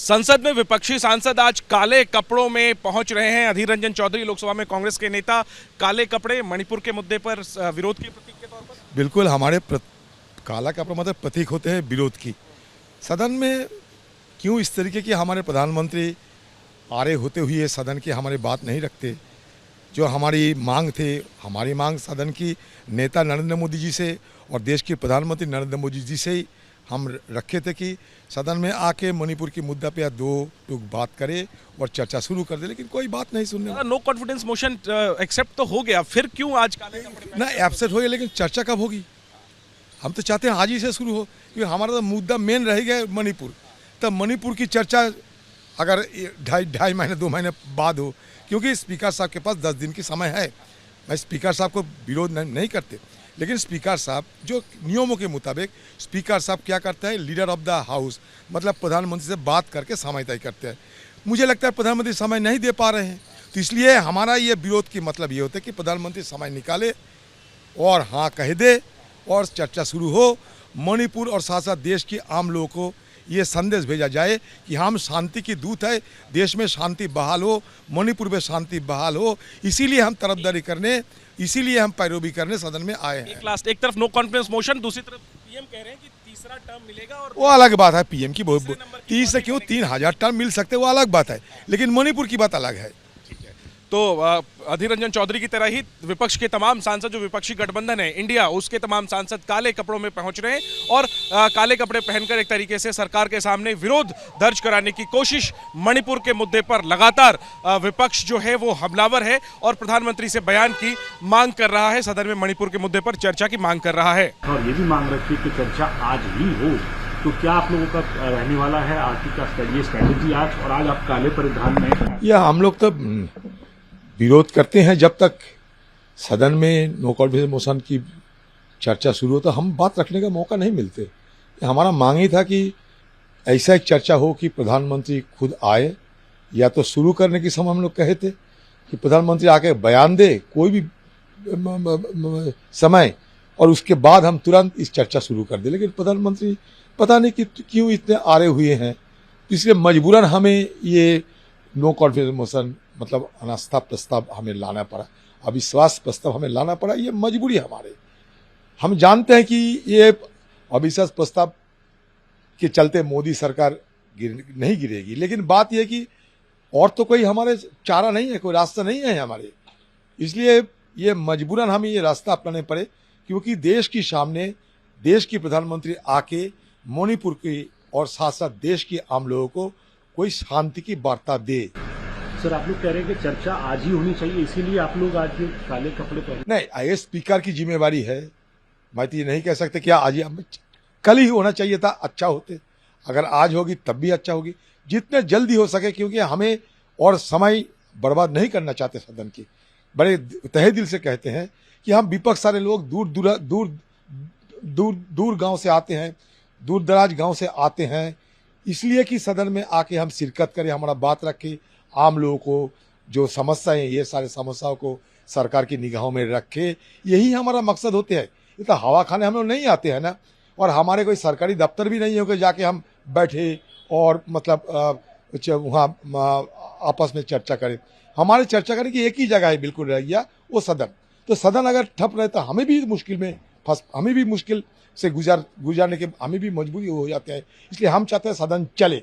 संसद में विपक्षी सांसद आज काले कपड़ों में पहुंच रहे हैं। अधीर रंजन चौधरी लोकसभा में कांग्रेस के नेता काले कपड़े मणिपुर के मुद्दे पर विरोध के प्रतीक के तौर पर। बिल्कुल हमारे काला कपड़ा मतलब प्रतीक होते हैं विरोध की। सदन में क्यों इस तरीके की हमारे प्रधानमंत्री आरे होते हुए सदन की हमारी बात नहीं रखते। जो हमारी मांग थे, हमारी मांग सदन की नेता नरेंद्र मोदी जी से और देश के प्रधानमंत्री नरेंद्र मोदी जी से ही हम रखे थे कि सदन में आके मणिपुर की मुद्दा पे दो टूक बात करे और चर्चा शुरू कर दे, लेकिन कोई बात नहीं सुनने। नो कॉन्फिडेंस मोशन एक्सेप्ट तो हो गया, फिर क्यों आज काले कपड़े ना एब्सेंट हो गया, लेकिन चर्चा कब होगी? हम तो चाहते हैं आज ही से शुरू हो, क्योंकि हमारा तो मुद्दा मेन रहेगा मणिपुर। तब मणिपुर की चर्चा अगर ढाई महीने 2 महीने बाद हो, क्योंकि स्पीकर साहब के पास 10 दिन की समय है। मैं स्पीकर साहब को विरोध नहीं करते, लेकिन स्पीकर साहब जो नियमों के मुताबिक स्पीकर साहब क्या करते हैं, लीडर ऑफ द हाउस मतलब प्रधानमंत्री से बात करके समय तय करते हैं। मुझे लगता है प्रधानमंत्री समय नहीं दे पा रहे हैं, तो इसलिए हमारा ये विरोध की मतलब ये होता है कि प्रधानमंत्री समय निकाले और हाँ कह दे और चर्चा शुरू हो। मणिपुर और साथ साथ देश के आम लोगों को ये संदेश भेजा जाए कि हम शांति की दूत है, देश में शांति बहाल हो, मणिपुर में शांति बहाल हो। इसीलिए हम तरफदारी करने, इसीलिए हम पैरोवी करने सदन में आए हैं। एक तरफ नो कॉन्फिडेंस मोशन, दूसरी तरफ पीएम कह रहे हैं कि तीसरा टर्म मिलेगा और वो अलग बात है। पीएम की 30 से क्यों 3000 टर्म मिल सकते, वो अलग बात है, लेकिन मणिपुर की बात अलग है। तो अधीर रंजन चौधरी की तरह ही विपक्ष के तमाम सांसद, जो विपक्षी गठबंधन है इंडिया, उसके तमाम सांसद काले कपड़ों में पहुंच रहे हैं और काले कपड़े पहनकर एक तरीके से सरकार के सामने विरोध दर्ज कराने की कोशिश। मणिपुर के मुद्दे पर लगातार विपक्ष जो है वो हमलावर है और प्रधानमंत्री से बयान की मांग कर रहा है, सदन में मणिपुर के मुद्दे पर चर्चा की मांग कर रहा है। और ये भी मांग रखी कि चर्चा आज ही हो। तो क्या आप लोगों का रहने वाला है आज की ये स्ट्रेटेजी आज, और आज आप काले परिधान में? या हम लोग तो विरोध करते हैं जब तक सदन में नो कॉन्फिडेंस मोशन की चर्चा शुरू हो, तो हम बात रखने का मौका नहीं मिलते। हमारा मांग ही था कि ऐसा एक चर्चा हो कि प्रधानमंत्री खुद आए, या तो शुरू करने की समय हम लोग कहे थे कि प्रधानमंत्री आके बयान दे कोई भी समय, और उसके बाद हम तुरंत इस चर्चा शुरू कर दे। लेकिन प्रधानमंत्री पता नहीं कि क्यों इतने आरे हुए हैं, इसलिए मजबूरन हमें ये नो कॉन्फिडेंस मोशन मतलब अनास्था प्रस्ताव हमें लाना पड़ा, अविश्वास प्रस्ताव हमें लाना पड़ा। ये मजबूरी है हमारे। हम जानते हैं कि ये अविश्वास प्रस्ताव के चलते मोदी सरकार नहीं गिरेगी, लेकिन बात यह कि और तो कोई हमारे चारा नहीं है, कोई रास्ता नहीं है हमारे। इसलिए ये मजबूरन हमें ये रास्ता अपनाने पड़े, क्योंकि देश के सामने देश की प्रधानमंत्री आके मणिपुर की और साथ साथ देश के आम लोगों को कोई शांति की वार्ता दे। सर, आप लोग कह रहे हैं कि चर्चा आज ही होनी चाहिए, इसीलिए आप लोग आज ये काले कपड़े पहने? नहीं, आईएएस स्पीकर की जिम्मेवारी है। मैं तो ये नहीं कह सकते क्या आज ही, कल ही होना चाहिए था, अच्छा होते। अगर आज होगी तब भी अच्छा होगी, जितने जल्दी हो सके, क्योंकि हमें और समय बर्बाद नहीं करना चाहते सदन की। बड़े तहे दिल से कहते हैं कि हम विपक्ष सारे लोग दूर गांव से आते हैं, दूर दराज गांव से आते हैं, इसलिए कि सदन में आके हम शिरकत करें, हमारा बात रखें, आम लोगों को जो समस्याएं, ये सारे समस्याओं को सरकार की निगाहों में रखे। यही हमारा मकसद होते हैं। ये तो हवा खाने हम लोग नहीं आते हैं ना, और हमारे कोई सरकारी दफ्तर भी नहीं हो कि जाके हम बैठे और मतलब वहाँ आपस में चर्चा करें। हमारे चर्चा करने की एक ही जगह है, बिल्कुल रह गया वो सदन। तो सदन अगर ठप रहे तो हमें भी मुश्किल से गुजारने के हमें भी मजबूरी हो जाते हैं। इसलिए हम चाहते हैं सदन चले।